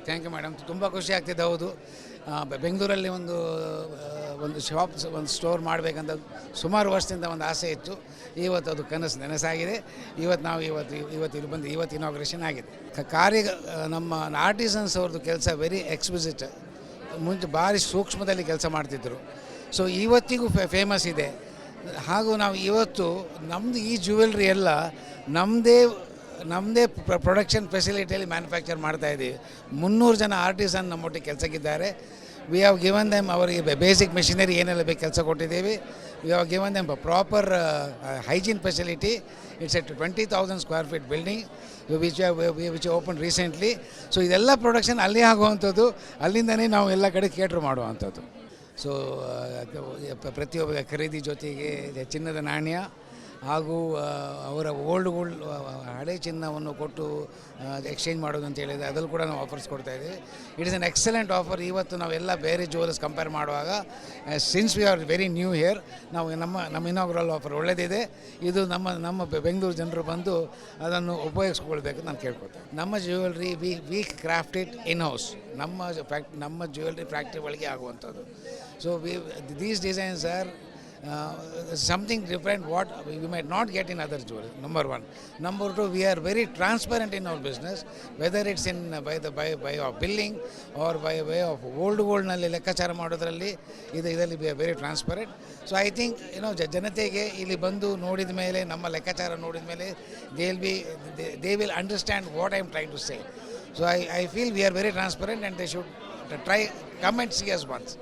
Thank you madam. ತುಂಬ ಖುಷಿ ಆಗ್ತಿದೆ. ಹೌದು, ಬೆಂಗಳೂರಲ್ಲಿ ಒಂದು ಶಾಪ್, ಒಂದು ಸ್ಟೋರ್ ಮಾಡಬೇಕಂತ ಸುಮಾರು ವರ್ಷದಿಂದ ಒಂದು ಆಸೆ ಇತ್ತು. ಇವತ್ತು ಅದು ಕನಸು ನನಸಾಗಿದೆ. ಇವತ್ತು ಇಲ್ಲಿ ಬಂದು ಇನಾಗ್ರೇಷನ್ ಆಗಿದೆ. ನಮ್ಮ ಆರ್ಟಿಸನ್ಸ್ ಅವ್ರದ್ದು ಕೆಲಸ ವೆರಿ ಎಕ್ಸ್ವಿಸಿಟ್. ಮುಂಚೆ ಭಾರಿ ಸೂಕ್ಷ್ಮದಲ್ಲಿ ಕೆಲಸ ಮಾಡ್ತಿದ್ದರು. ಸೊ ಇವತ್ತಿಗೂ ಫೇಮಸ್ ಇದೆ. ಹಾಗೂ ನಾವು ಇವತ್ತು ನಮ್ಮದು ಈ ಜ್ಯುವೆಲ್ರಿ ಎಲ್ಲ ನಮ್ಮದೇ ಪ್ರೊಡಕ್ಷನ್ ಫೆಸಿಲಿಟಿಯಲ್ಲಿ ಮ್ಯಾನುಫ್ಯಾಕ್ಚರ್ ಮಾಡ್ತಾಯಿದ್ದೀವಿ. 300 ಜನ ಆರ್ಟಿಸನ್ ನಮ್ಮೊಟ್ಟಿಗೆ ಕೆಲಸಕ್ಕಿದ್ದಾರೆ. ವಿ ಹ್ಯಾವ್ ಗಿವನ್ ದೆಮ್, ಅವರಿಗೆ ಬೇಸಿಕ್ ಮೆಷಿನರಿ ಏನೆಲ್ಲ ಬೇಕು ಕೆಲಸ ಕೊಟ್ಟಿದ್ದೀವಿ. We have given them proper hygiene facility. It's at 20,000 square feet building which open recently. So ಇದೆಲ್ಲ ಪ್ರೊಡಕ್ಷನ್ ಅಲ್ಲಿ ಆಗುವಂಥದ್ದು, ಅಲ್ಲಿಂದನೇ ನಾವು ಎಲ್ಲ ಕಡೆ ಕೇಟ್ರ್ ಮಾಡುವಂಥದ್ದು. ಸೊ ಪ್ರತಿಯೊಬ್ಬ ಖರೀದಿ ಜೊತೆಗೆ ಚಿನ್ನದ ನಾಣ್ಯ ಹಾಗೂ ಅವರ ಓಲ್ಡ್ ಹಳೆ ಚಿನ್ನವನ್ನು ಕೊಟ್ಟು ಎಕ್ಸ್ಚೇಂಜ್ ಮಾಡೋದು ಅಂತ ಹೇಳಿದರೆ ಅದರಲ್ಲಿ ಕೂಡ ನಾವು ಆಫರ್ಸ್ ಕೊಡ್ತಾಯಿದ್ದೀವಿ. It is an excellent offer. ಇವತ್ತು ನಾವೆಲ್ಲ ಬೇರೆ ಜ್ಯುವೆಲ್ಸ್ ಕಂಪೇರ್ ಮಾಡುವಾಗ, since we are very new here, ನಾವು ನಮ್ಮ ಇನಾಗ್ರಲ್ ಆಫರ್ ಒಳ್ಳೆಯದಿದೆ. ಇದು ನಮ್ಮ ಬೆಂಗಳೂರು ಜನರು ಬಂದು ಅದನ್ನು ಉಪಯೋಗಿಸ್ಕೊಳ್ಬೇಕು ನಾನು ಕೇಳ್ಕೊಳ್ತೇನೆ. ನಮ್ಮ jewellery we craft it in house. ನಮ್ಮ ಜ್ಯುವೆಲ್ರಿ ಫ್ಯಾಕ್ಟ್ರಿ ಒಳಗೆ ಆಗುವಂಥದ್ದು. So these designs are something different what we might not get in other jewelry. Number one. Number two, we are very transparent in our business, whether it's in by of billing or by way of gold ನಲ್ಲಿ ಲೆಕ್ಕಾಚಾರ ಮಾಡೋದ್ರಲ್ಲಿ ಇದರಲ್ಲಿ we are very transparent. So I think ಜನತೆಗೆ ಇಲ್ಲಿ ಬಂದು ನೋಡಿದ ಮೇಲೆ, ನಮ್ಮ ಲೆಕ್ಕಾಚಾರ ನೋಡಿದ ಮೇಲೆ they will understand what I am trying to say. So I feel we are very transparent and they should come and see us once.